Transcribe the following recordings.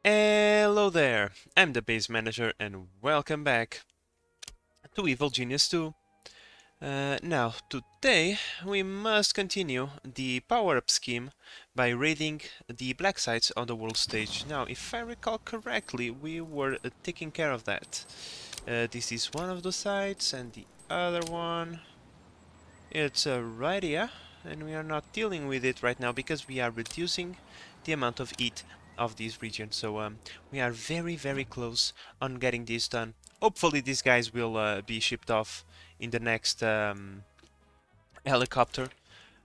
Hello there, I'm the base manager and welcome back to Evil Genius 2. Now, today we must continue the power-up scheme by raiding the black sites on the world stage. Now, if I recall correctly, we were taking care of that. This is one of the sites and the other one, it's right here, and we are not dealing with it right now because we are reducing the amount of heat of this region. So we are very close on getting this done. Hopefully these guys will be shipped off in the next helicopter.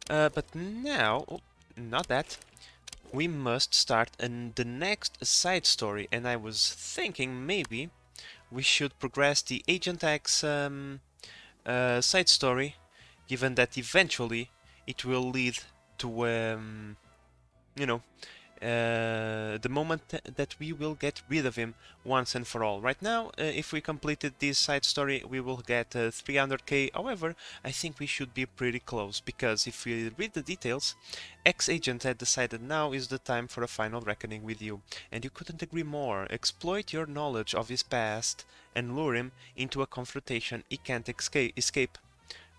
But now, oh, not that, we must start the next side story, and I was thinking maybe we should progress the Agent X side story, given that eventually it will lead to, you know, the moment that we will get rid of him once and for all. Right now, if we completed this side story, we will get 300k. However, I think we should be pretty close, because if we read the details, X-Agent had decided now is the time for a final reckoning with you, and you couldn't agree more. Exploit your knowledge of his past and lure him into a confrontation he can't escape.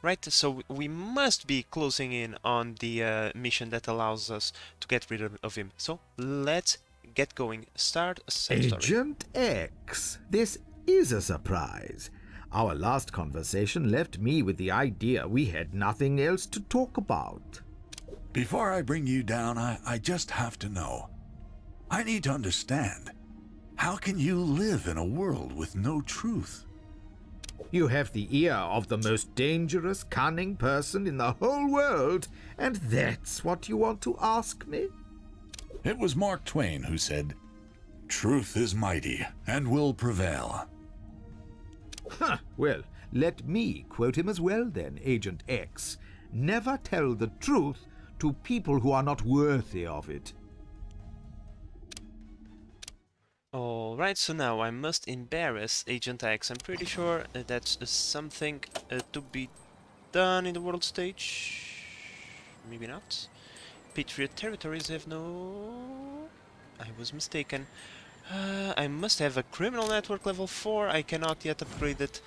Right, so we must be closing in on the mission that allows us to get rid of him. So let's get going. Start a side story. Agent X, this is a surprise. Our last conversation left me with the idea we had nothing else to talk about. Before I bring you down, I just have to know. I need to understand. How can you live in a world with no truth? You have the ear of the most dangerous, cunning person in the whole world, and that's what you want to ask me? It was Mark Twain who said, "Truth is mighty and will prevail." Huh, well, let me quote him as well then, Agent X. Never tell the truth to people who are not worthy of it. Alright, so now I must embarrass Agent X. I'm pretty sure that's something to be done in the world stage. Maybe not. Patriot territories have no... I was mistaken. I must have a criminal network level 4. I cannot yet upgrade it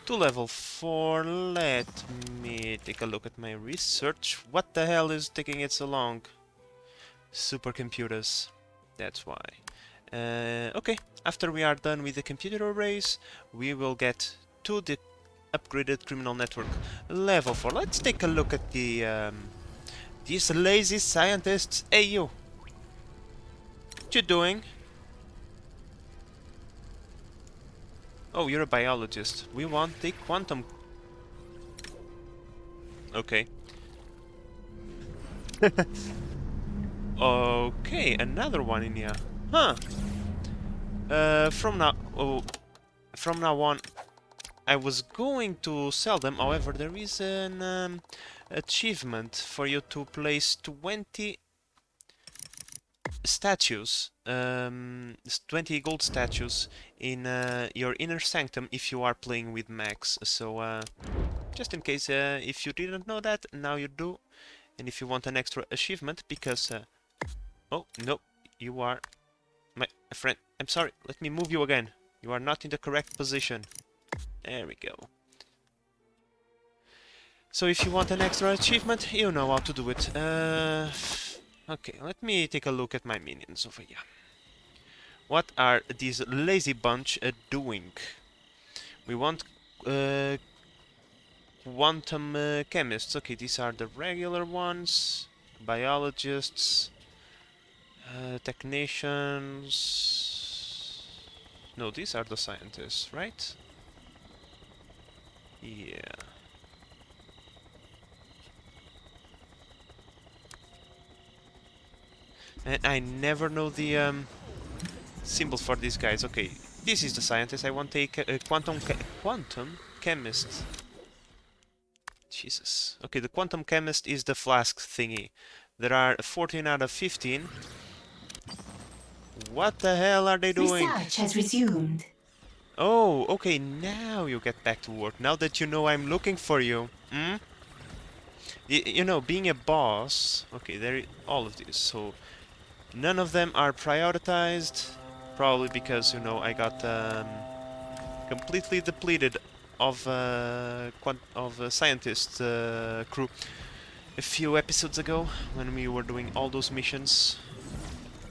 to level 4. Let me take a look at my research. What the hell is taking it so long? Supercomputers. That's why. Okay, after we are done with the computer arrays, we will get to the upgraded criminal network level 4. Let's take a look at the these lazy scientists. Hey you! What you doing? Oh, you're a biologist. We want the quantum... Okay. Okay, another one in here. Huh. From now on, I was going to sell them. However, there is an achievement for you to place 20 statues, 20 gold statues in your inner sanctum if you are playing with Max. So, just in case, if you didn't know that, now you do. And if you want an extra achievement, because... oh, no, you are... my friend, I'm sorry, let me move you again. You are not in the correct position. There we go. So if you want an extra achievement, you know how to do it. Okay, let me take a look at my minions over here. What are these lazy bunch doing? We want quantum chemists. Okay, these are the regular ones. Biologists. Technicians... No, these are the scientists, right? Yeah. And I never know the symbols for these guys. Okay, this is the scientist. I want to take a quantum chemist. Jesus. Okay, the quantum chemist is the flask thingy. There are 14 out of 15. What the hell are they doing? Research has resumed. Oh, okay, now you get back to work. Now that you know I'm looking for you. Hmm? You know, being a boss... Okay, there all of these. So, none of them are prioritized. Probably because, you know, I got completely depleted of scientist crew a few episodes ago when we were doing all those missions.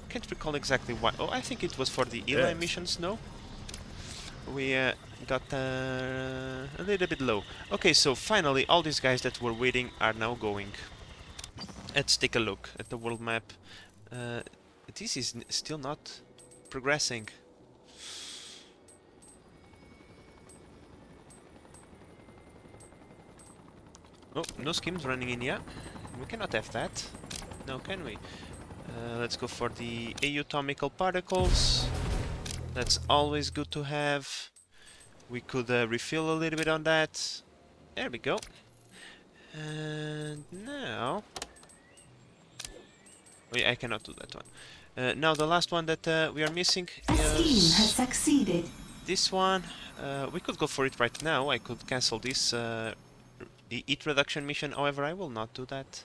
Can't recall exactly why. Oh, I think it was for the Eli Yes. missions. No, we got a little bit low. Okay, so finally, all these guys that were waiting are now going. Let's take a look at the world map. Uh, this is still not progressing. Oh, no schemes running in, yeah. We cannot have that. No, can we? Let's go for the atomical particles. That's always good to have. We could refill a little bit on that. There we go. And now... Wait, I cannot do that one. Now the last one that we are missing A scheme has is succeeded. this one. We could go for it right now. I could cancel this heat reduction mission. However, I will not do that.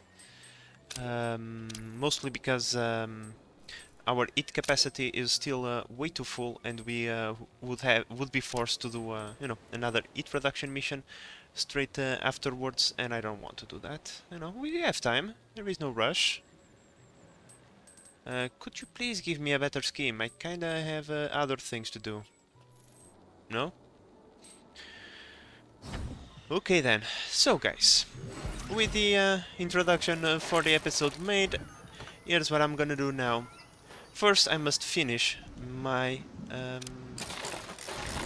Mostly because our heat capacity is still way too full, and we would be forced to do you know, another heat reduction mission straight afterwards, and I don't want to do that. You know, we have time. There is no rush. Could you please give me a better scheme? I kinda have other things to do. No? Okay then. So guys, with the introduction for the episode made, here's what I'm gonna do now. First, I must finish my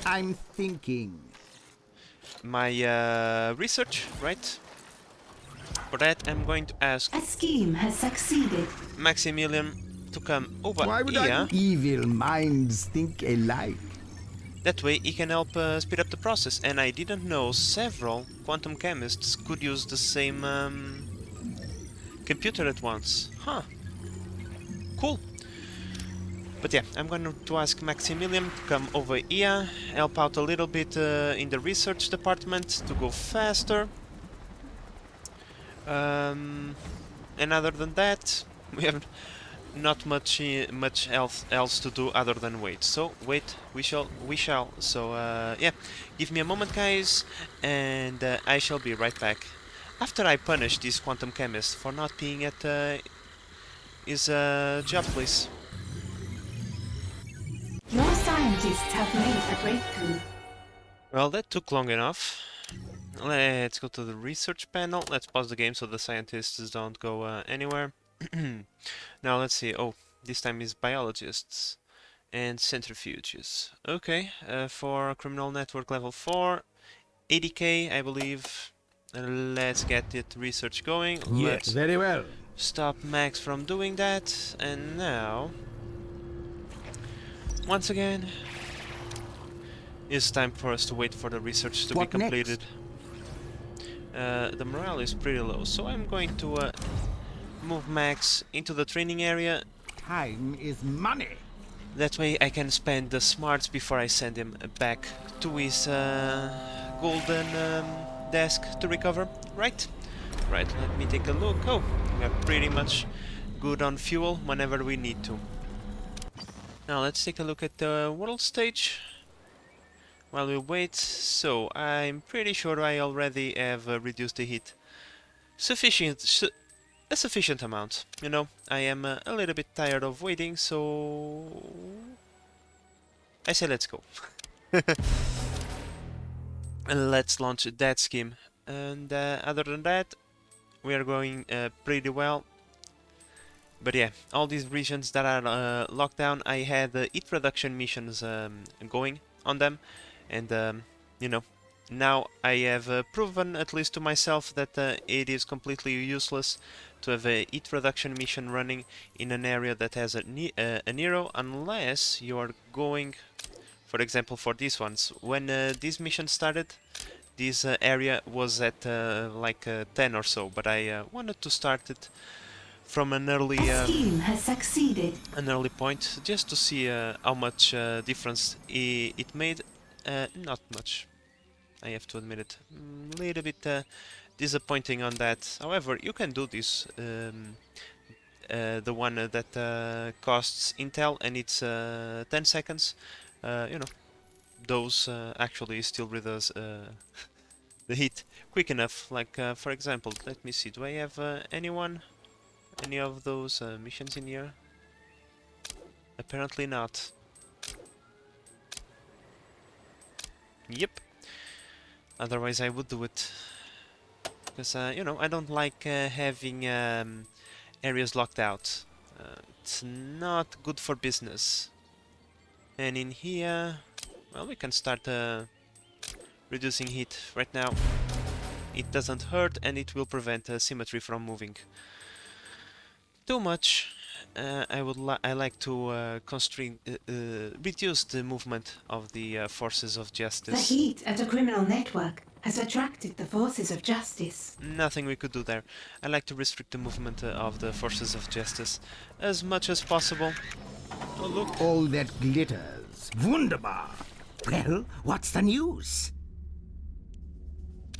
I'm thinking. research, right? For that, I'm going to ask A scheme has succeeded. Maximilian to come over Why would here. evil minds think alike? That way, he can help speed up the process. And I didn't know several quantum chemists could use the same computer at once. Huh. Cool. But yeah, I'm going to ask Maximilian to come over here, help out a little bit in the research department to go faster. And other than that, we have not much else to do other than wait. So wait, we shall. So yeah, give me a moment, guys, and I shall be right back. After I punish this quantum chemist for not being at his job place. Your scientists have made a breakthrough. Well, that took long enough. Let's go to the research panel. Let's pause the game so the scientists don't go anywhere. Now let's see. Oh, this time is biologists and centrifuges. Okay, for criminal network level 4, 80k, I believe. Let's get it research going. Yes, Let's very well. stop Max from doing that. And now, once again, it's time for us to wait for the research to What be completed. The morale is pretty low, so I'm going to move Max into the training area. Time is money. That way I can spend the smarts before I send him back to his golden desk to recover. Right? Right, let me take a look. Oh, we are pretty much good on fuel whenever we need to. Now let's take a look at the world stage while we wait. So I'm pretty sure I already have reduced the heat a sufficient amount. You know, I am a little bit tired of waiting, so I say let's go. And let's launch that scheme. And other than that, we are going pretty well. But yeah, all these regions that are locked down, I had heat reduction missions going on them, and you know, now I have proven, at least to myself, that it is completely useless to have a heat reduction mission running in an area that has a Nero, unless you are going, for example, for these ones. When this mission started, this area was at like 10 or so, but I wanted to start it from an early A scheme has succeeded. point, just to see how much difference it made. Not much, I have to admit it. A little bit disappointing on that. However, you can do this the one that costs Intel and it's 10 seconds, you know, those actually still reduce the heat quick enough. Like, for example, let me see, do I have any of those missions in here? Apparently not. Yep. Otherwise I would do it. Because, you know, I don't like having areas locked out. It's not good for business. And in here, well, we can start reducing heat right now. It doesn't hurt and it will prevent symmetry from moving too much. I like to constrain, reduce the movement of the forces of The justice. heat at a criminal network has attracted the forces of justice. Nothing we could do there. I like to restrict the movement of the forces of justice as much as possible. Oh, look. All that glitters. Wunderbar. Well, what's the news?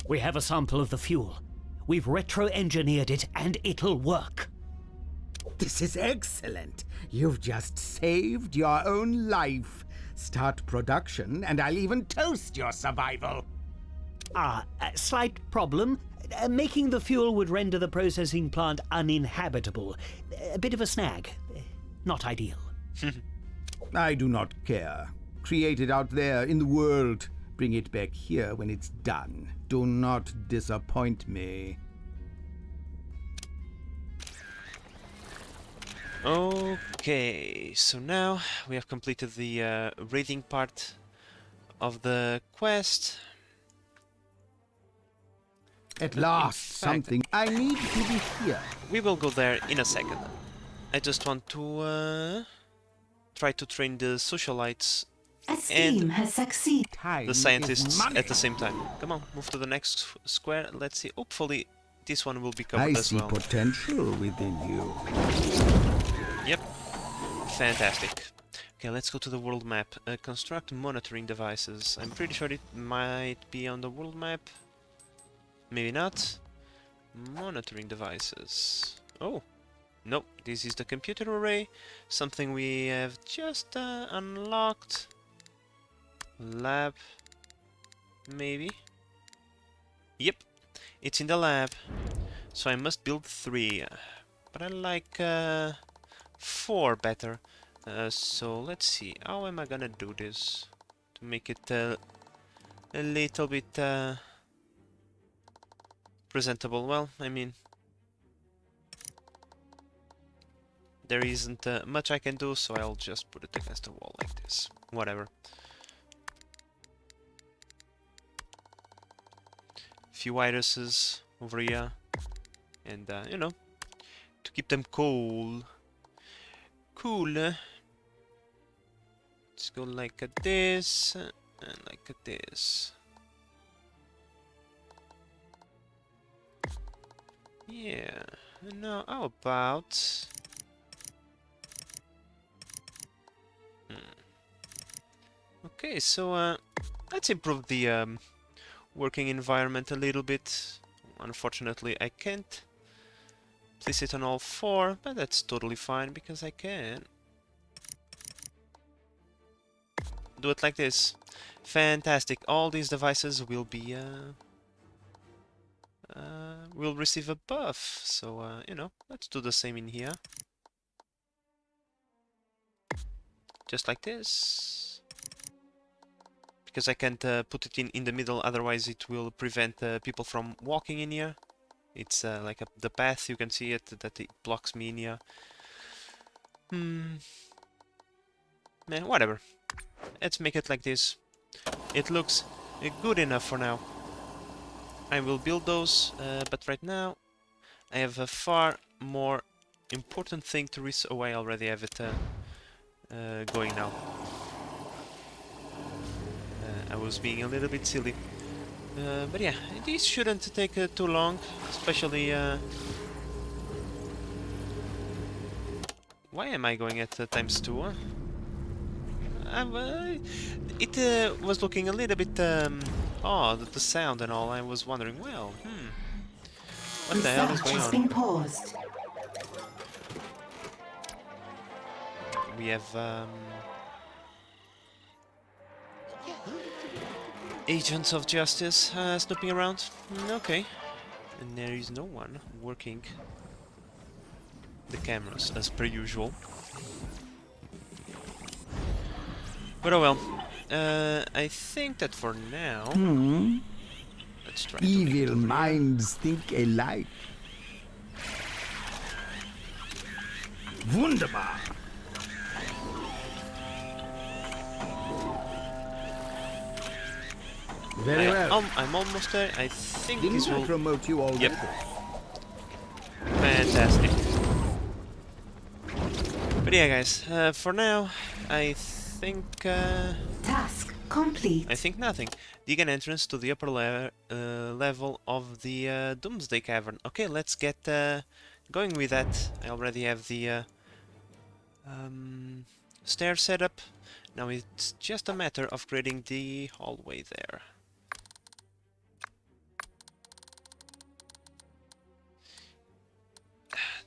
We have a sample of the fuel. We've retro-engineered it and it'll work. This is excellent. You've just saved your own life. Start production, and I'll even toast your survival. A slight problem. Making the fuel would render the processing plant uninhabitable. A bit of a snag. Not ideal. I do not care. Create it out there in the world. Bring it back here when it's done. Do not disappoint me. Okay, so now we have completed the raiding part of the quest. At last, fact- something. I need to be here. We will go there in a second. I just want to try to train the socialites, A scheme And- has succeeded. Time the is scientists money. at the same time. Come on, move to the next square. Let's see. Hopefully, this one will be covered I as see well. potential within you. Yep. Fantastic. Okay, let's go to the world map. Construct monitoring devices. I'm pretty sure it might be on the world map. Maybe not. Monitoring devices. Oh. No, this is the computer array. Something we have just unlocked. Lab. Maybe. Yep. It's in the lab. So I must build 3. But I like 4 better. So let's see. How am I gonna do this? To make it a little bit presentable. Well, I mean, there isn't much I can do, so I'll just put it against the wall like this. Whatever. Few viruses over here. And, you know, to keep them cool. Cool. Let's go like this. And like this. Yeah. And now, how about... Okay, so let's improve the working environment a little bit. Unfortunately, I can't place it on all 4, but that's totally fine because I can do it like this. Fantastic! All these devices will be will receive a buff. So you know, let's do the same in here, just like this. Because I can't put it in the middle, otherwise it will prevent people from walking in here. It's like the path, you can see it, that it blocks me in here. Man, whatever. Let's make it like this. It looks good enough for now. I will build those, but right now I have a far more important thing to research. Oh, I already have it going now. I was being a little bit silly. But yeah, this shouldn't take too long, especially... Why am I going at ×2? It was looking a little bit odd, the sound and all. I was wondering, well, what the hell is Research going has on? been paused. we have agents of justice snooping around. Okay. And there is no one working the cameras as per usual. But oh well. I think that for now... Let's try to make it Evil over here. minds think alike. Wunderbar. Very well. I'm almost there. I think Didn't this I will... promote you already? Yep. Fantastic. But yeah, guys, for now, I think... Task complete. I think nothing. Dig an entrance to the upper level of the Doomsday Cavern. Okay, let's get going with that. I already have the stair set up. Now it's just a matter of creating the hallway there.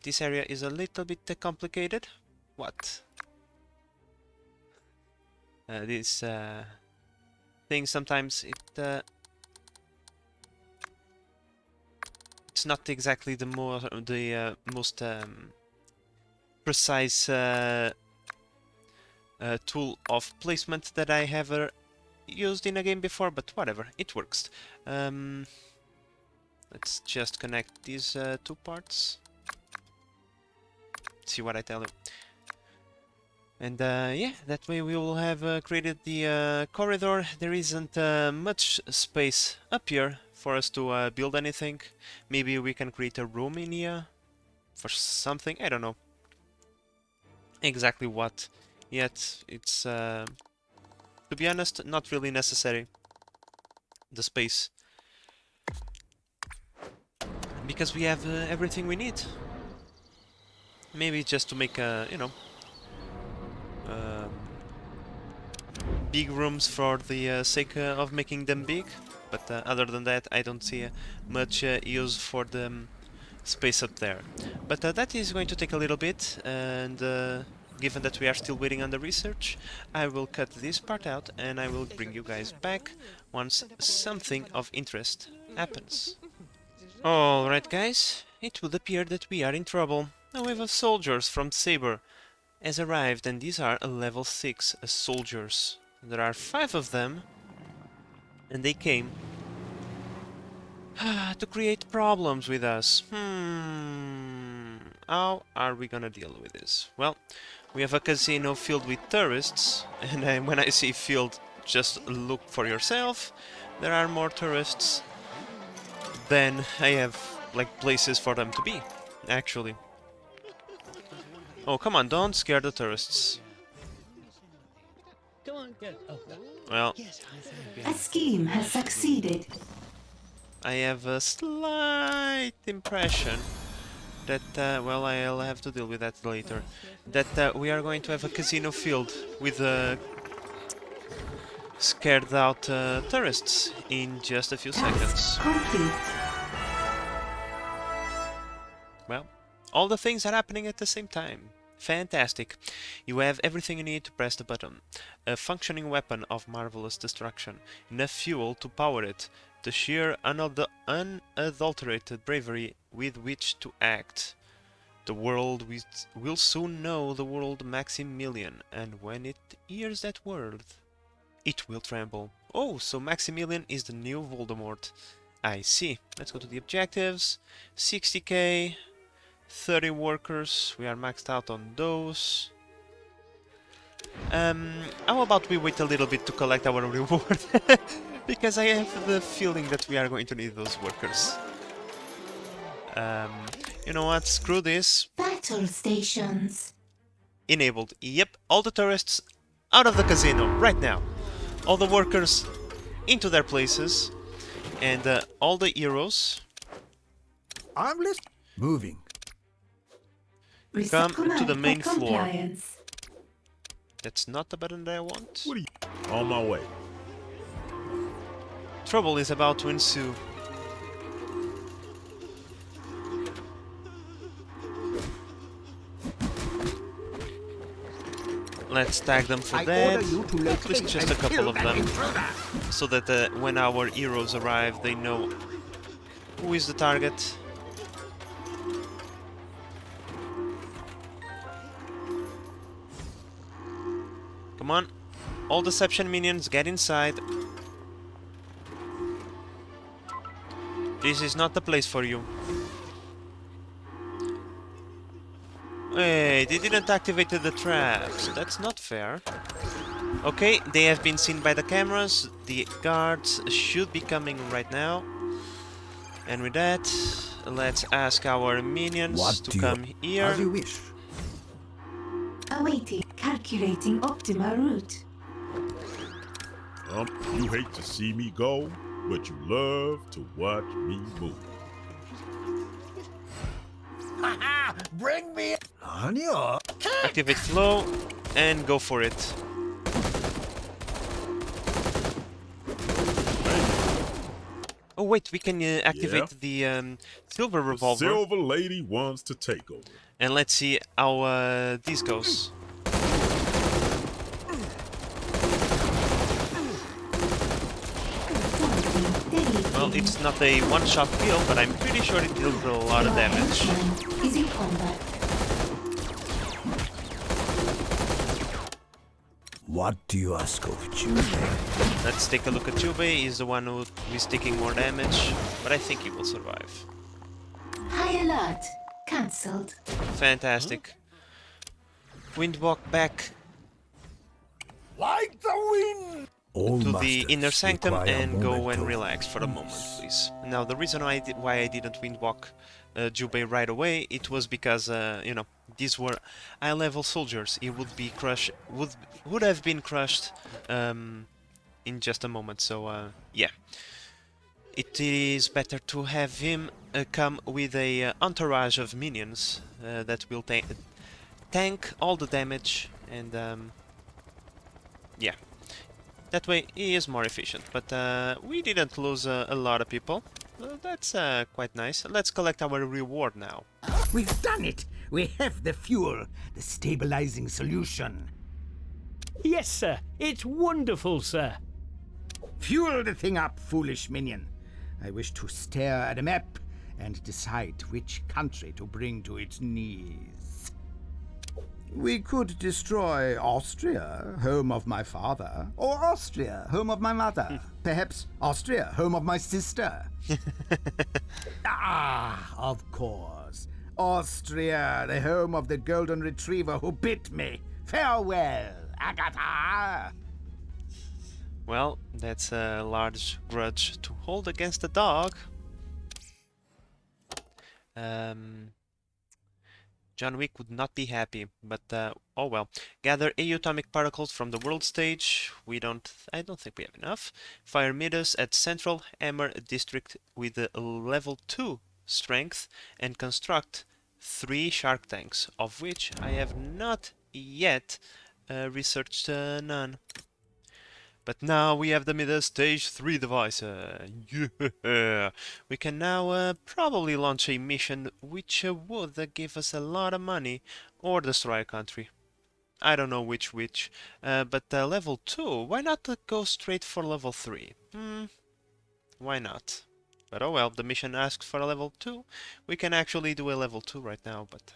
This area is a little bit complicated. What? This thing sometimes it's not exactly the most precise tool of placement that I have used in a game before, but whatever, it works. Let's just connect these two parts. See what I tell you. And yeah, that way we will have created the corridor. There isn't much space up here for us to build anything. Maybe we can create a room in here for something. I don't know exactly what yet. It's, to be honest, not really necessary, the space. Because we have everything we need. Maybe just to make a, you know, big rooms for the sake of making them big, but other than that I don't see much use for the space up there. But that is going to take a little bit, and given that we are still waiting on the research, I will cut this part out and I will bring you guys back once something of interest happens. Alright guys, it would appear that we are in trouble. A wave of soldiers from Saber has arrived, and these are level 6 soldiers. There are 5 of them, and they came to create problems with us. How are we gonna deal with this? Well, we have a casino filled with tourists, and when I say filled, just look for yourself. There are more tourists than I have, like, places for them to be, actually. Oh, come on, don't scare the tourists. Come on, go. Oh, Well, A scheme has succeeded. I have a slight impression that, well, I'll have to deal with that later, that we are going to have a casino filled with scared out tourists in just a few seconds. Task complete. Well, all the things are happening at the same time. Fantastic. You have everything you need to press the button. A functioning weapon of marvelous destruction. Enough fuel to power it. The sheer unadulterated bravery with which to act. The world will soon know the word Maximilian, and when it hears that word, it will tremble. Oh, so Maximilian is the new Voldemort. I see. Let's go to the objectives. 60k. 30 workers, we are maxed out on those. How about we wait a little bit to collect our reward? Because I have the feeling that we are going to need those workers. You know what, screw this. Battle stations. Enabled. Yep, all the tourists out of the casino, right now. All the workers into their places. And all the heroes. I'm listening. Moving. Receive Come to the command main for floor. compliance. That's not the button that I want. What are you? On my way. Trouble is about to ensue. Let's tag them for I that. order you to At least locate just a and couple kill of that them. intruder. So that when our heroes arrive, they know who is the target. Come on. All deception minions, get inside. This is not the place for you. Hey, they didn't activate the traps. That's not fair. Okay, they have been seen by the cameras. The guards should be coming right now. And with that, let's ask our minions to come here. As you wish. Awaiting. Calculating optimal route. You hate to see me go, but you love to watch me move. Bring me. Activate flow and go for it. Oh wait, we can activate the silver revolver. Silver lady wants to take over. And let's see how this goes. Well, it's not a one-shot kill, but I'm pretty sure it deals a lot of damage. Mastermind is in combat. What do you ask of Jubei? Let's take a look at Jubei. He's the one who is taking more damage, but I think he will survive. High alert. Cancelled. Fantastic. Windwalk back Like the wind. All to the masters inner sanctum require a and go moment and of relax for a moment, please. Now, the reason why I didn't windwalk Jubei right away, it was because, you know, these were high-level soldiers. He would be crushed, would have been crushed in just a moment. So, yeah, it is better to have him come with a entourage of minions that will tank all the damage and, yeah. That way he is more efficient, but we didn't lose a lot of people. That's quite nice. Let's collect our reward now. We've done it! We have the fuel, the stabilizing solution. Yes, sir. It's wonderful, sir. Fuel the thing up, foolish minion. I wish to stare at a map and decide which country to bring to its knees. We could destroy Austria, home of my father, or Austria, home of my mother. Perhaps Austria, home of my sister. Of course. Austria, the home of the golden retriever who bit me. Farewell, Agatha! Well, that's a large grudge to hold against the dog. John Wick would not be happy, but oh well. Gather AU atomic particles from the world stage. I don't think we have enough. Fire M.I.D.A.S at Central Hammer District with a level 2 strength and construct 3 shark tanks, of which I have not yet researched none. But now we have the M.I.D.A.S Stage 3 device. Yeah! We can now probably launch a mission which would give us a lot of money or destroy a country. I don't know which, but level 2, why not go straight for level 3? Why not? But oh well, the mission asks for a level 2. We can actually do a level 2 right now, but...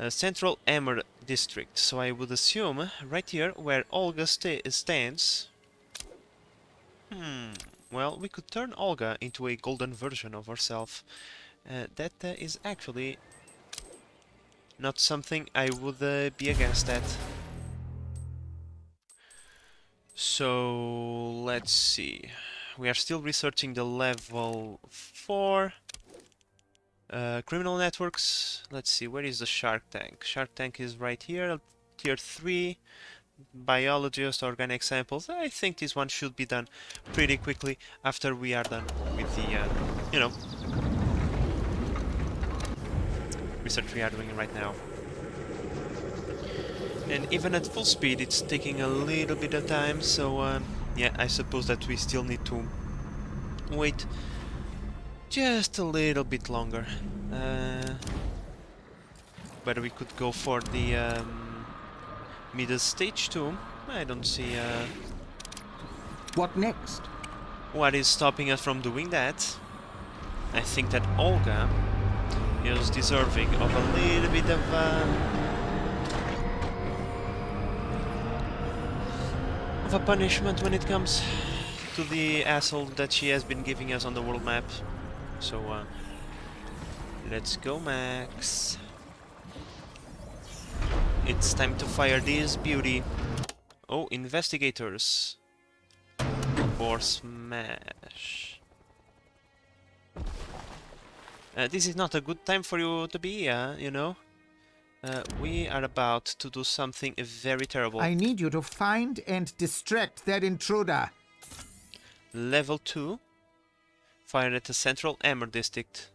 Central Hammer District, so I would assume right here where Olga stands. Well, we could turn Olga into a golden version of herself. That is actually not something I would be against that. So let's see. We are still researching the level 4. Criminal networks. Let's see, where is the Shark Tank? Shark Tank is right here, tier 3. Biologist, organic samples. I think this one should be done pretty quickly after we are done with the, you know, research we are doing right now. And even at full speed, it's taking a little bit of time, so, yeah, I suppose that we still need to wait just a little bit longer. Whether we could go for the middle stage too. I don't see What next? what is stopping us from doing that. I think that Olga is deserving of a little bit of a punishment when it comes to the asshole that she has been giving us on the world map. So let's go, Max. It's time to fire this beauty. Oh, investigators for smash. This is not a good time for you to be here, you know. We are about to do something very terrible. I need you to find and distract that intruder. Level 2. Fire at the central Amber district.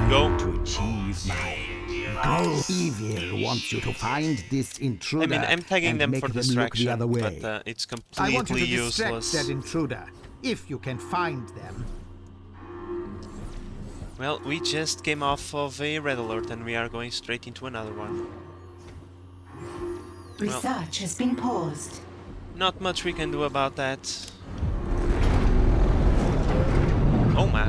Go. To achieve my goal. Evil wants you to find this I intruder. mean, I'm tagging and them make for them look distraction, the other way. but it's I want you completely to distract useless. that intruder, if you can find them. Well, we just came off of a red alert and we are going straight into another one. Research has been paused. Not much we can do about that. Oh my.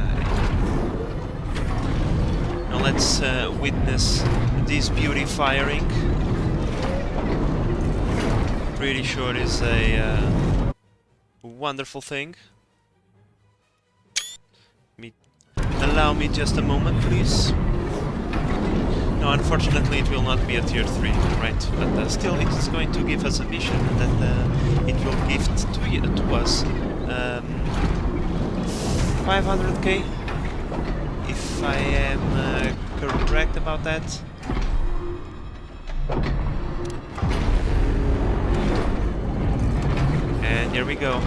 Now let's witness this beauty firing. Pretty sure it's a wonderful thing. Allow me just a moment, please. No, unfortunately it will not be a tier 3, right? But still it's going to give us a mission that it will gift to us 500k, if I am correct about that. And here we go.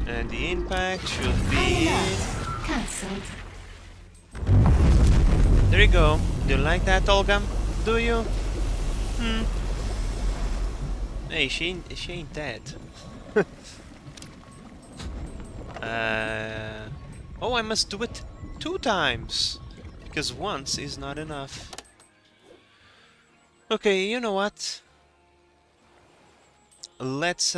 And the impact should be... Cancelled. There you go. Do you like that, Olga? Do you? Hey, she ain't dead. Oh, I must do it 2 times. Because once is not enough. Okay, you know what? Let's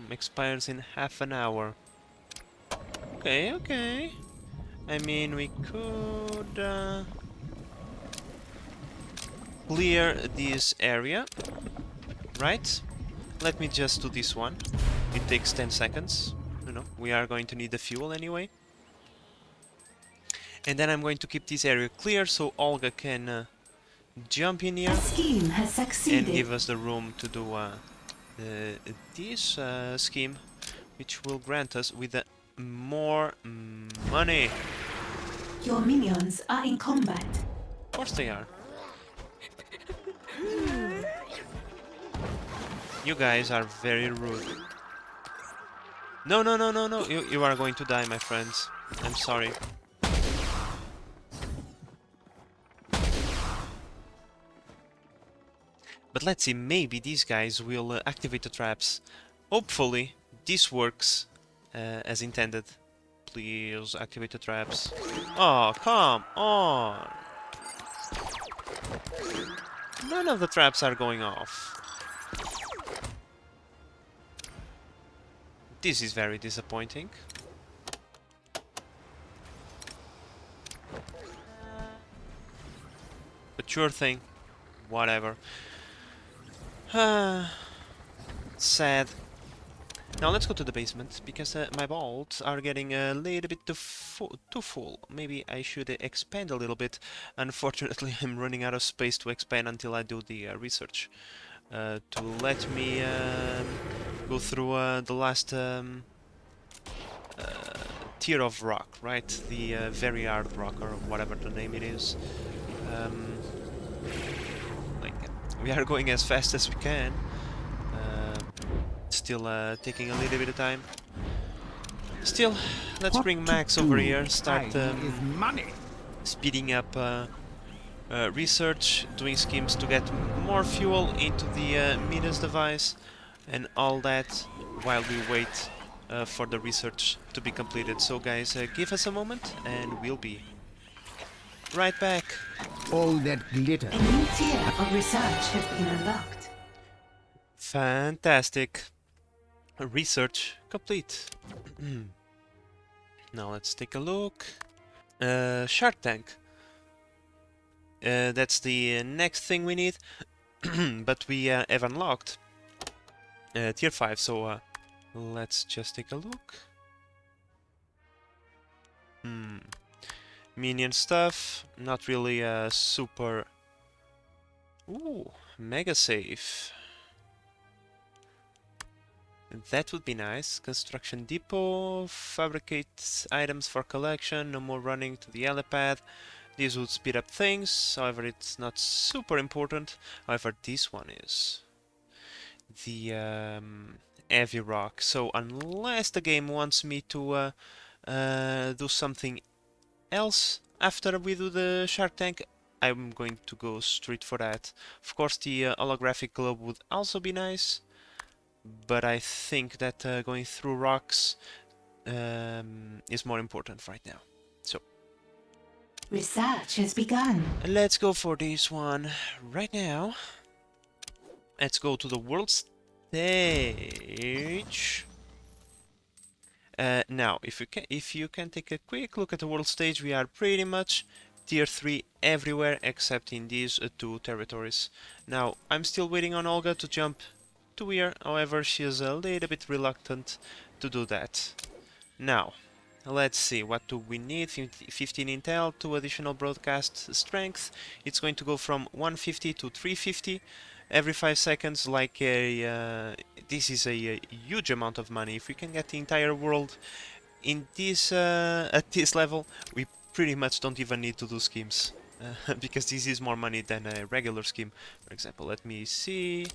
expires in half an hour. Okay, okay. I mean, we could clear this area, right? Let me just do this one. It takes 10 seconds. You know, we are going to need the fuel anyway. And then I'm going to keep this area clear so Olga can jump in here A scheme has and succeeded. give us the room to do this scheme, which will grant us with more money. Your minions are in combat. Of course they are. You guys are very rude. No, no, no, no, no. You are going to die, my friends. I'm sorry. But let's see, maybe these guys will activate the traps. Hopefully, this works as intended. Please activate the traps. Oh, come on! None of the traps are going off. This is very disappointing. But sure thing. Whatever. Sad. Now let's go to the basement, because my bolts are getting a little bit too full. Maybe I should expand a little bit. Unfortunately, I'm running out of space to expand until I do the research. To let me go through the last tier of rock, right? The very hard rock, or whatever the name it is. Like, we are going as fast as we can. Still taking a little bit of time. Still, let's bring Max over here. Start Time is money. speeding up research, doing schemes to get more fuel into the M.I.D.A.S device, and all that while we wait for the research to be completed. So guys, give us a moment and we'll be right back. All that glitter. A new tier of research has been unlocked. Fantastic. Research complete. Now let's take a look. Shark Tank. That's the next thing we need. But we have unlocked tier 5, so let's just take a look. Minion stuff, not really super... Ooh, mega safe. That would be nice. Construction depot, fabricate items for collection, no more running to the helipad. This would speed up things, however it's not super important. However, this one is. The heavy rock. So unless the game wants me to do something else after we do the Shark Tank, I'm going to go straight for that. Of course, the holographic globe would also be nice, but I think that going through rocks is more important right now. So Research has begun. let's go for this one right now. Let's go to the world stage. Now, if you can take a quick look at the world stage, we are pretty much tier 3 everywhere except in these two territories. Now, I'm still waiting on Olga to jump to here, however, she is a little bit reluctant to do that. Now, let's see, what do we need? 15 intel, 2 additional broadcast strength. It's going to go from 150 to 350 every 5 seconds, like a... this is a huge amount of money. If we can get the entire world in this at this level, we pretty much don't even need to do schemes. Because this is more money than a regular scheme. For example, let me see...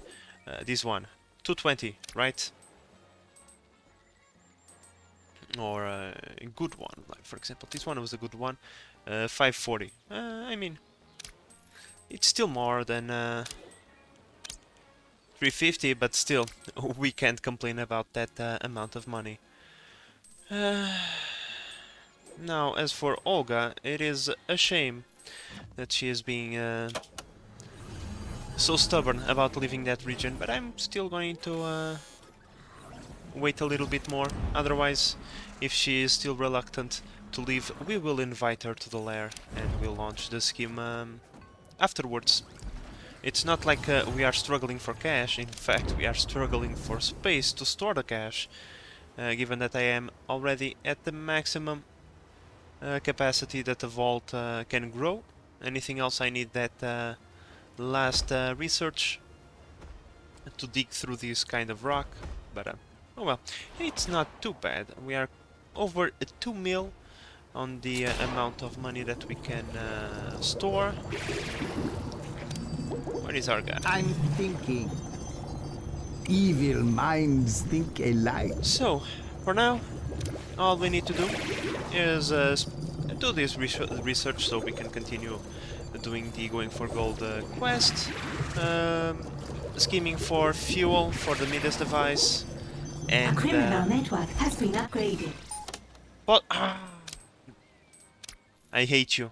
this one, 220, right? Or a good one, like for example, this one was a good one, 540. I mean, it's still more than 350, but still, we can't complain about that amount of money. Now, as for Olga, it is a shame that she is being so stubborn about leaving that region, but I'm still going to wait a little bit more. Otherwise, if she is still reluctant to leave, we will invite her to the lair and we'll launch the scheme afterwards. It's not like we are struggling for cash. In fact, we are struggling for space to store the cash, given that I am already at the maximum capacity that the vault can grow. Anything else, I need that last research to dig through this kind of rock, but oh well, it's not too bad. We are over 2 mil on the amount of money that we can store. Where is our guy? I'm thinking. Evil minds think alike. So, for now, all we need to do is do this research so we can continue doing the going for gold quest, scheming for fuel for the M.I.D.A.S device, and A criminal network has been upgraded. but I hate you.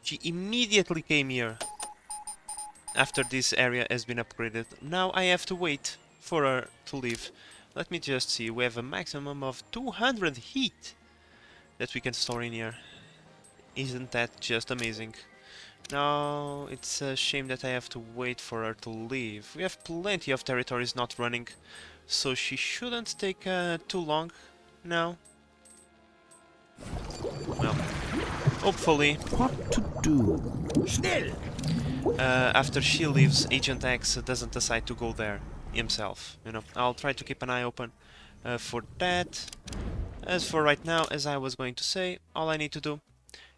She immediately came here after this area has been upgraded. Now I have to wait for her to leave. Let me just see. We have a maximum of 200 heat that we can store in here. Isn't that just amazing? Now, it's a shame that I have to wait for her to leave. We have plenty of territories not running, so she shouldn't take too long now. Well, hopefully, What to do? Schnell! after she leaves, Agent X doesn't decide to go there himself. You know, I'll try to keep an eye open for that. As for right now, as I was going to say, all I need to do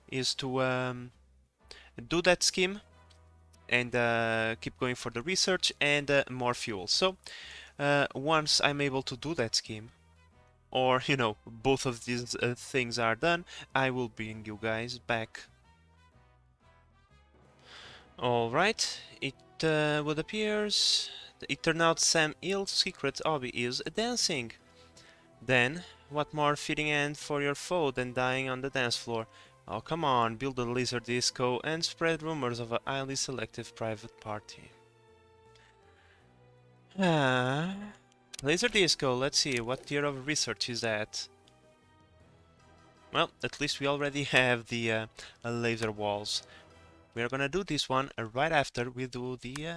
is to do that scheme and keep going for the research and more fuel. So once I'm able to do that scheme, or you know, both of these things are done, I will bring you guys back Alright, what appears... It turned out Sam Hill's secret hobby is dancing. Then, what more fitting end for your foe than dying on the dance floor? Oh, come on, build a laser disco and spread rumors of a highly selective private party. Ah, laser disco, let's see, what tier of research is that? Well, at least we already have the laser walls. We are gonna do this one right after we do the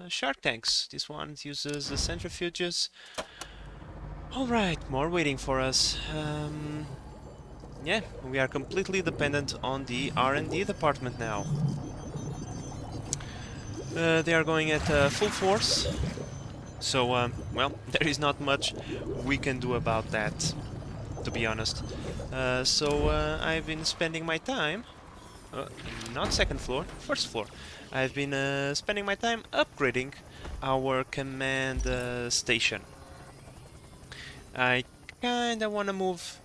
shark tanks. This one uses the centrifuges. Alright, more waiting for us. Yeah, we are completely dependent on the R&D department now. They are going at full force. So, well, there is not much we can do about that, to be honest. I've been spending my time... not second floor, first floor. I've been spending my time upgrading our command station. I kinda wanna move,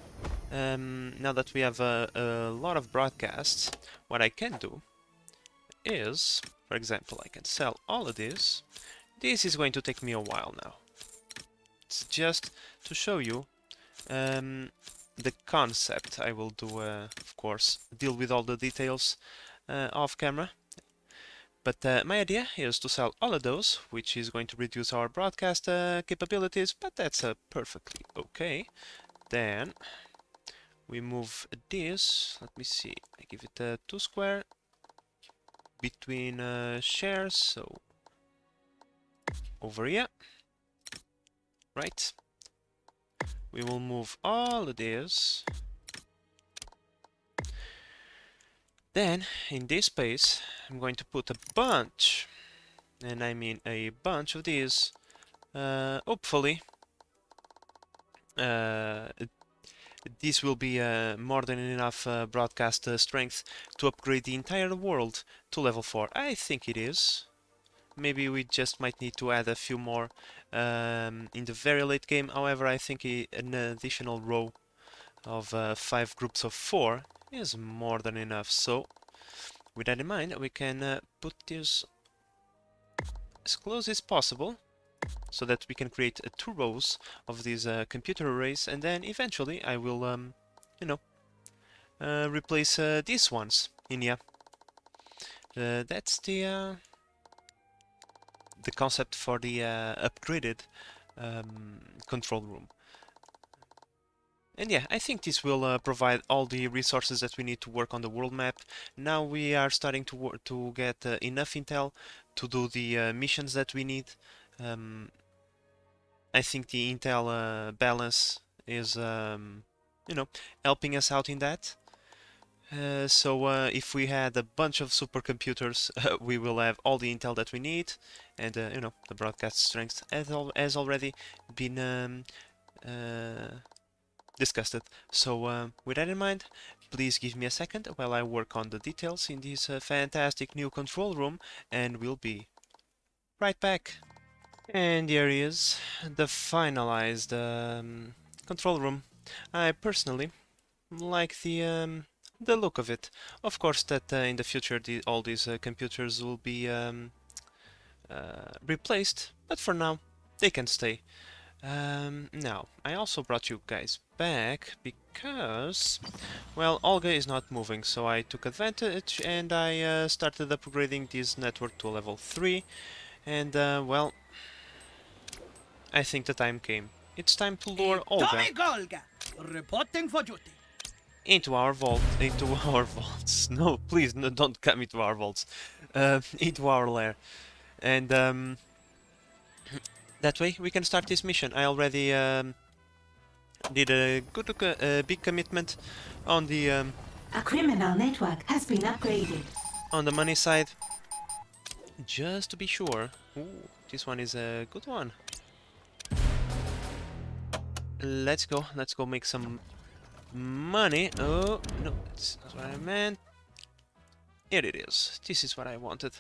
now that we have a lot of broadcasts. What I can do is, for example, I can sell all of this. This is going to take me a while now. It's just to show you the concept. I will do, of course, deal with all the details off camera. But my idea is to sell all of those, which is going to reduce our broadcast capabilities, but that's perfectly okay. Then we move this. Let me see. I give it a 2 square between shares, so over here. Right. We will move all of this. Then, in this space, I'm going to put a bunch, and I mean a bunch of these. Hopefully, this will be more than enough broadcast strength to upgrade the entire world to level 4. I think it is. Maybe we just might need to add a few more in the very late game. However, I think an additional row of 5 groups of 4 is more than enough. So, with that in mind, we can put this as close as possible, so that we can create 2 rows of these computer arrays, and then eventually I will, you know, replace these ones in here. That's the concept for the upgraded control room. And yeah, I think this will provide all the resources that we need to work on the world map. Now we are starting to get enough intel to do the missions that we need. I think the intel balance is, you know, helping us out in that. If we had a bunch of supercomputers, we will have all the intel that we need, and you know, the broadcast strength has already been discussed. So with that in mind, please give me a second while I work on the details in this fantastic new control room, and we'll be right back. And here is the finalized control room. I personally like the look of it. Of course, that in the future all these computers will be replaced, but for now they can stay. Now, I also brought you guys back because, well, Olga is not moving, so I took advantage and I started upgrading this network to level 3, and well, I think the time came. It's time to lure Olga reporting for duty. into our vaults. No, please, no, don't come into our vaults. Into our lair. And that way we can start this mission. I already did a good, big commitment on the A criminal network has been upgraded. on the money side, just to be sure. Ooh, this one is a good one. Let's go make some money. Oh, no, that's not what I meant. Here it is. This is what I wanted.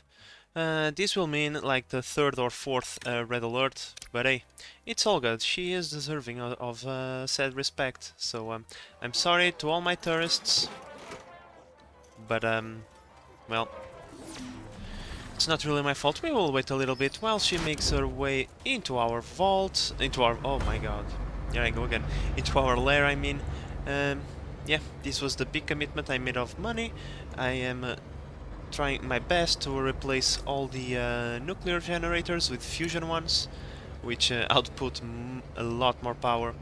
This will mean like the 3rd or 4th red alert, but hey, it's all good. She is deserving of said respect. So I'm sorry to all my tourists, but well, It's not really my fault. We will wait a little bit while she makes her way into our vault, into our... oh my god. Here I go again. Into our lair, I mean. Yeah, this was the big commitment I made of money. I am trying my best to replace all the nuclear generators with fusion ones, which output a lot more power.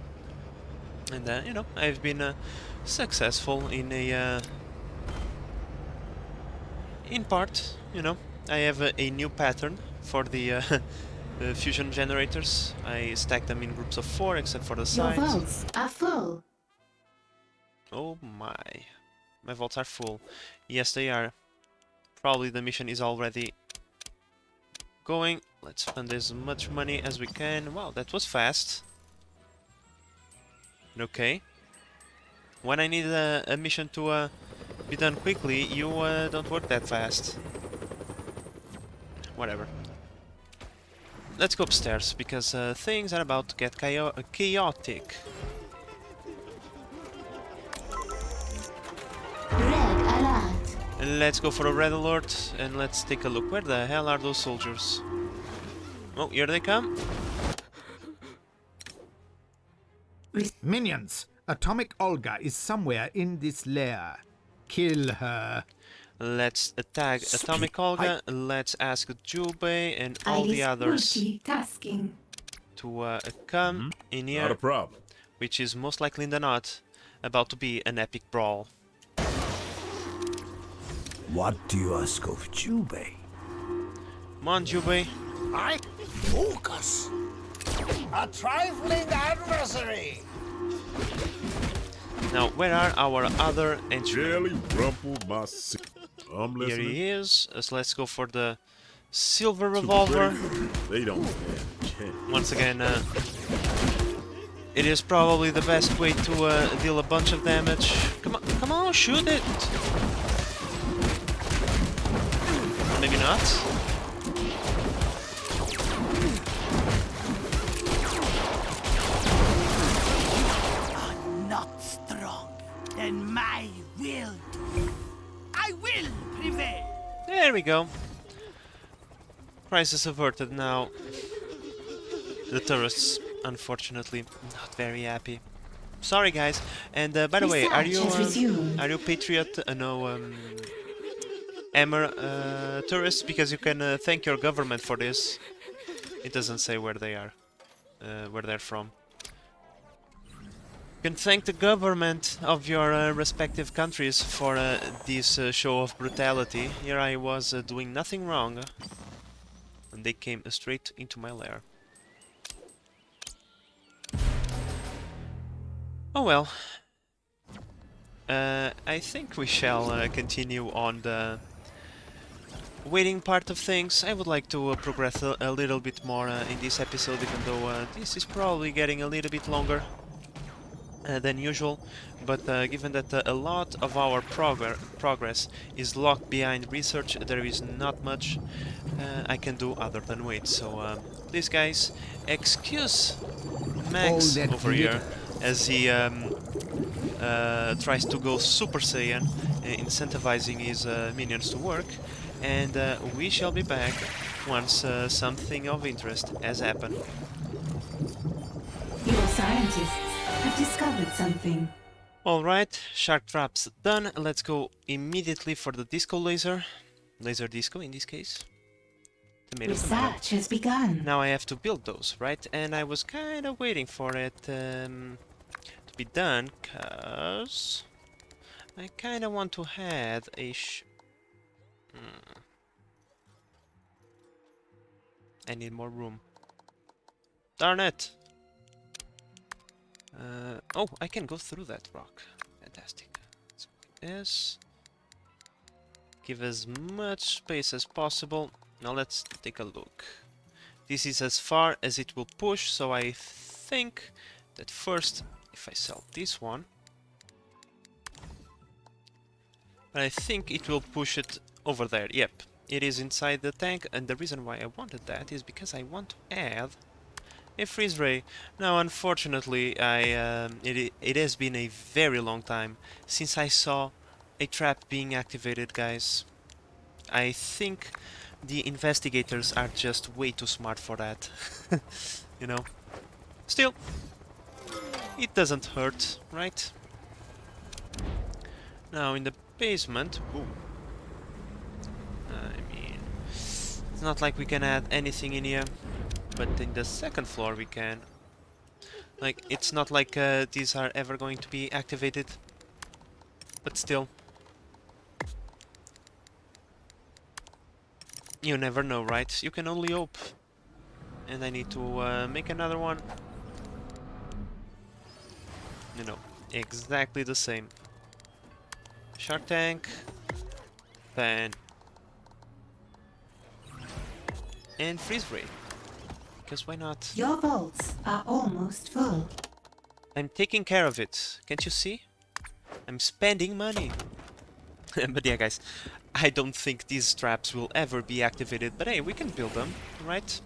And, you know, I've been successful in a... in part, you know. I have a new pattern for the fusion generators. I stack them in groups of 4, except for the Your sides. vaults are full. Oh my. My vaults are full. Yes, they are. Probably the mission is already going. Let's spend as much money as we can. Wow, that was fast. Okay. When I need a mission to be done quickly, you don't work that fast. Whatever. Let's go upstairs, because things are about to get chaotic. Red alert. Let's go for a red alert, and let's take a look. Where the hell are those soldiers? Oh, here they come. Minions, Atomic Olga is somewhere in this lair. Kill her. Let's attack Atomic Olga. Let's ask Jubei and all the others Multitasking. to come in Not a here, problem. which is most likely than not about to be an epic brawl. What do you ask of Jubei? Come on, Jubei. I focus. A trifling adversary. Now, where are our other entries? Jelly rumpled my sick. I'm Here listening. he is. So let's go for the silver Super revolver. ready. They don't stand a chance. Once again, it is probably the best way to deal a bunch of damage. Come on, shoot it! Maybe not. Not strong. Then my will do. I will prevail. There we go. Crisis averted now. The tourists, unfortunately, not very happy. Sorry, guys. And by the way, are Research has resumed. you Patriot? No, Emmer tourists, because you can thank your government for this. It doesn't say where they are, where they're from. You can thank the government of your respective countries for this show of brutality. Here I was doing nothing wrong, and they came straight into my lair. Oh well. I think we shall continue on the waiting part of things. I would like to progress a little bit more in this episode, even though this is probably getting a little bit longer than usual. But given that a lot of our progress is locked behind research, there is not much I can do other than wait. So please, guys, excuse Max All that over here glitter. as he tries to go Super Saiyan, incentivizing his minions to work. And we shall be back once something of interest has happened. Your scientists have discovered something. Alright, shark traps done. Let's go immediately for the disco laser. Laser disco in this case. Tomato, tomato. Research has begun. Now I have to build those, right? And I was kind of waiting for it to be done, cause I kind of want to have a I need more room. Darn it! Oh, I can go through that rock. Fantastic. Let's go like this. Give as much space as possible. Now let's take a look. This is as far as it will push, so I think that first, if I sell this one, I think it will push it over there. Yep, it is inside the tank, and the reason why I wanted that is because I want to add a freeze ray. Now, unfortunately, it has been a very long time since I saw a trap being activated, guys. I think the investigators are just way too smart for that. You know. Still, it doesn't hurt, right? Now in the basement, ooh, I mean, it's not like we can add anything in here, but in the second floor we can. Like, it's not like these are ever going to be activated, but still. You never know, right? You can only hope. And I need to make another one. You know, exactly the same. Shark tank, fan, and freeze ray. Because why not? Your vaults are almost full. I'm taking care of it. Can't you see? I'm spending money. But yeah, guys, I don't think these traps will ever be activated. But hey, we can build them, right?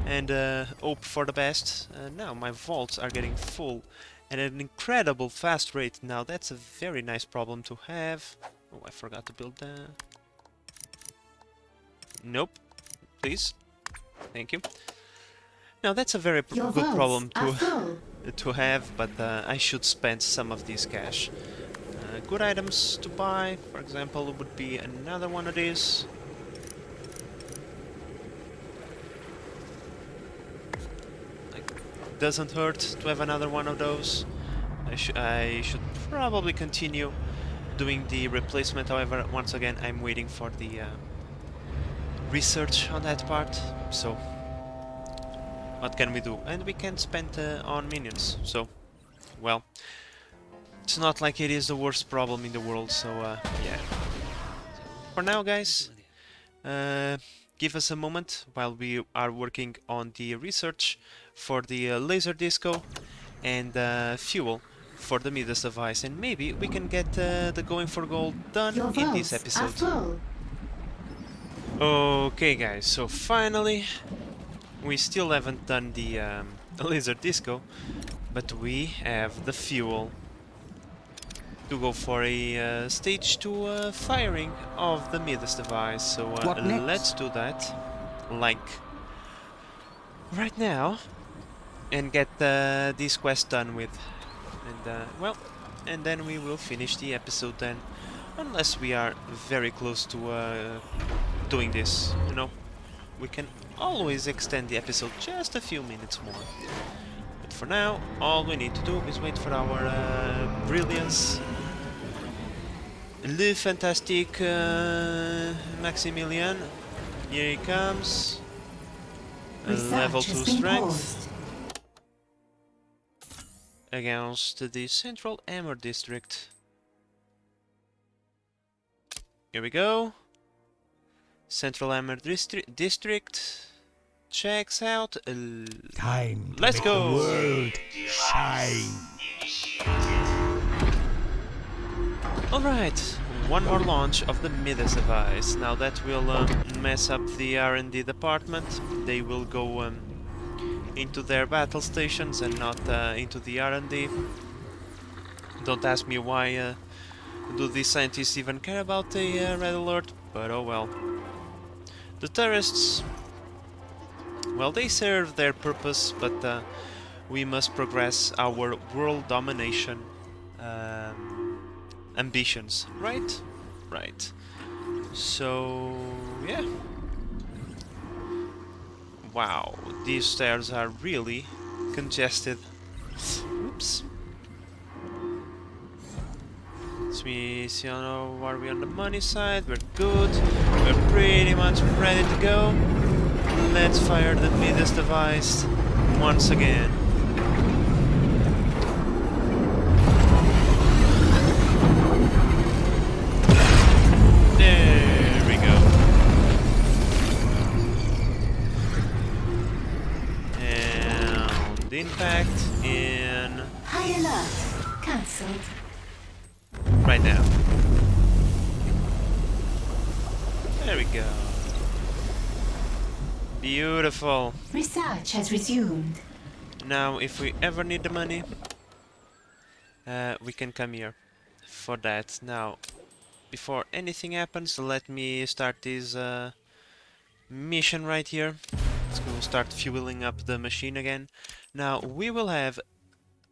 And hope for the best. Now my vaults are getting full at an incredible fast rate. Now that's a very nice problem to have. Oh, I forgot to build that. Nope. Please. Thank you. Now that's a very Your good vaults problem are full. to have, but I should spend some of this cash. Good items to buy, for example, would be another one of these. Like, doesn't hurt to have another one of those. I should probably continue doing the replacement. However, once again, I'm waiting for the research on that part. So, what can we do? And we can spend on minions. So, well, it's not like it is the worst problem in the world. So, yeah. For now, guys, give us a moment while we are working on the research for the laser disco and fuel for the M.I.D.A.S device, and maybe we can get the going for gold done Your in this vaults are episode. full. Okay, guys, so finally we still haven't done the laser disco, but we have the fuel to go for a stage 2 firing of the M.I.D.A.S device. So What next? let's do that, like right now, and get this quest done with. And well, and then we will finish the episode then, unless we are very close to doing this, you know. We can always extend the episode just a few minutes more. But for now, all we need to do is wait for our brilliance. Le fantastique Maximilian. Here he comes. Level Research 2 has been strength paused. against the Central Amber District. Here we go. Central Amber District checks out. Time to Let's make go. the world shine. Alright, one more launch of the M.I.D.A.S device. Now that will mess up the R&D department. They will go into their battle stations and not into the R&D. Don't ask me why do these scientists even care about the red alert, but oh well. The terrorists, well, they serve their purpose, but we must progress our world domination ambitions, right? Right. So, yeah. Wow, these stairs are really congested. Oops. Let me see, are we on the money side? We're good. We're pretty much ready to go. Let's fire the M.I.D.A.S device once again. There we go. And impact in High alert. Cancelled. right now. There we go. Beautiful. Research has resumed. Now, if we ever need the money, we can come here for that. Now, before anything happens, let me start this mission right here. Let's go start fueling up the machine again. Now we will have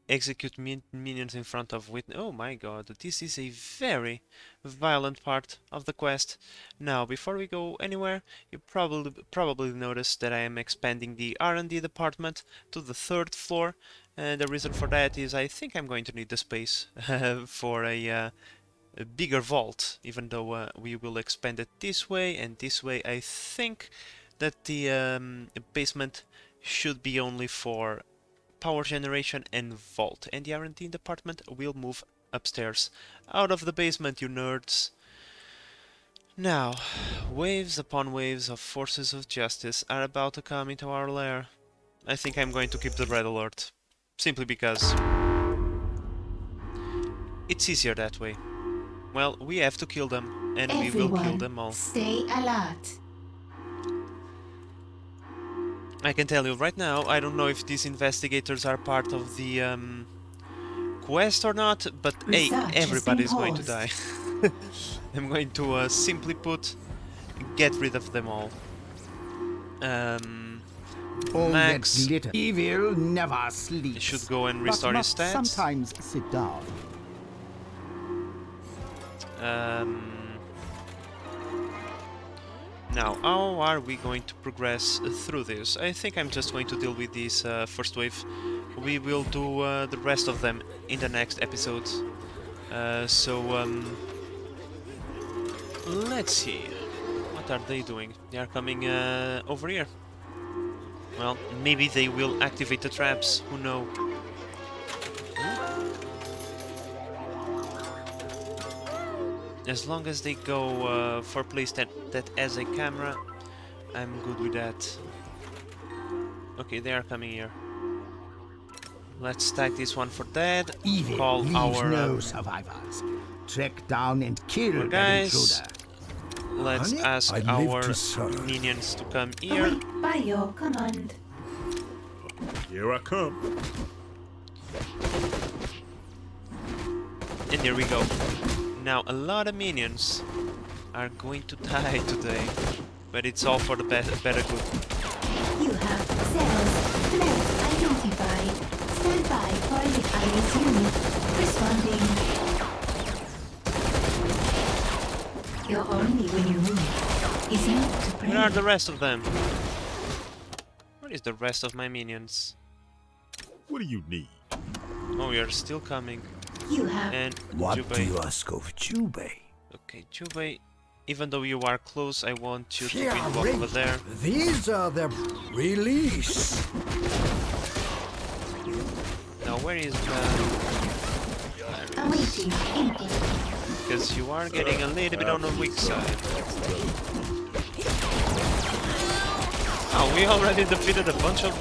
execute minions in front of witness. Oh my god, this is a very violent part of the quest. Now, before we go anywhere, you probably noticed that I am expanding the R&D department to the 3rd floor, and the reason for that is I think I'm going to need the space for a bigger vault. Even though we will expand it this way and this way, I think that the basement should be only for power generation and vault, and the R&D department will move upstairs out of the basement, you nerds. Now, waves upon waves of forces of justice are about to come into our lair. I think I'm going to keep the red alert, simply because it's easier that way. Well, we have to kill them, and we will kill them all. Stay alert. I can tell you right now, I don't know if these investigators are part of the quest or not, but hey, everybody's going to die. I'm going to simply put, get rid of them all. All Max that glitter evil never sleeps. should go and restore but his must stats. sometimes sit down. Now, how are we going to progress through this? I think I'm just going to deal with this first wave. We will do the rest of them in the next episode. Let's see. What are they doing? They are coming over here. Well, maybe they will activate the traps. Who knows? As long as they go for a place that has a camera, I'm good with that. Okay, they are coming here. Let's tag this one for dead. Evil Call leaves our no survivors. Track down and kill that guys. intruder. Let's Honey, ask I live our to serve. minions to come here. Await by your command. Here I come. And there we go. Now, a lot of minions are going to die today, but it's all for the better good. You have cells. Left identified. Stand by for the IS unit. Responding. You're only when you move. Is not to pray. Where are the rest of them? Where is the rest of my minions? What do you need? Oh, we are still coming. You have And What do Jubei. you ask of Jubei? Okay, Jubei, even though you are close, I want you to Fear be walk over there. These are the release. Now, where is awaiting input. because you are getting a little bit on the weak side. Oh, we already defeated a bunch of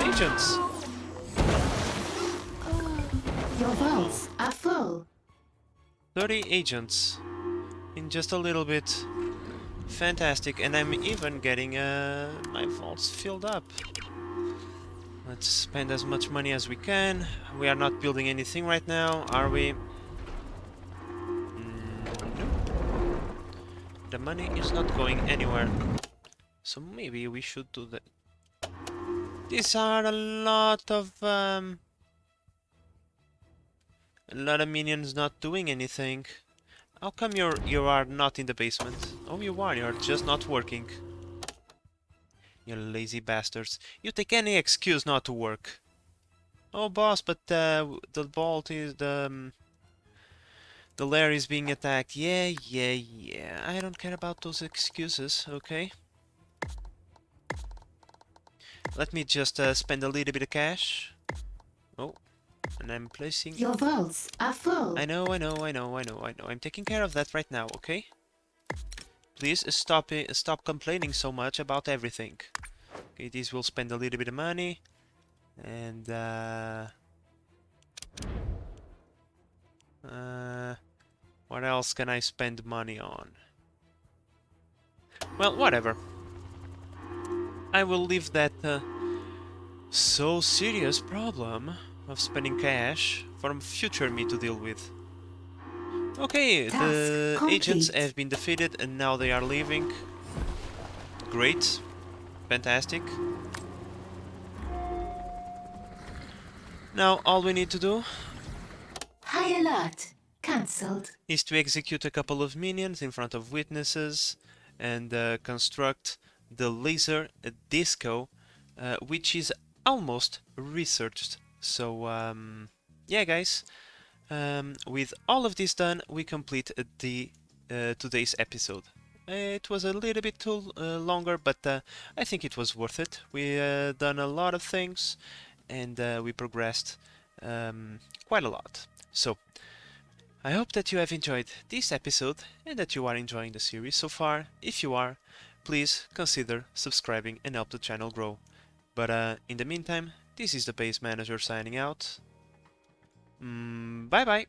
agents. Your vaults are full. 30 agents in just a little bit. Fantastic, and I'm even getting my vaults filled up. Let's spend as much money as we can. We are not building anything right now, are we? No. The money is not going anywhere. So maybe we should do that. These are a lot of minions not doing anything. How come you are not in the basement? Oh, you are. You're just not working. You lazy bastards. You take any excuse not to work. Oh, boss, but the vault is the lair is being attacked. Yeah. I don't care about those excuses. Okay. Let me just spend a little bit of cash. Oh. And I'm placing... Your vaults are full. I know. I'm taking care of that right now, okay? Please stop complaining so much about everything. Okay, these will spend a little bit of money. And, what else can I spend money on? Well, whatever. I will leave that, so serious problem of spending cash for future me to deal with. Okay, Task the complete. agents have been defeated and now they are leaving. great, fantastic. Now all we need to do High alert. Cancelled. is to execute a couple of minions in front of witnesses and construct the laser disco, which is almost researched. So yeah guys, with all of this done, we complete the today's episode. It was a little bit too longer, but I think it was worth it. We done a lot of things, and we progressed quite a lot. So I hope that you have enjoyed this episode and that you are enjoying the series so far. If you are, please consider subscribing and help the channel grow. But in the meantime, this is the Base Manager signing out. Bye bye!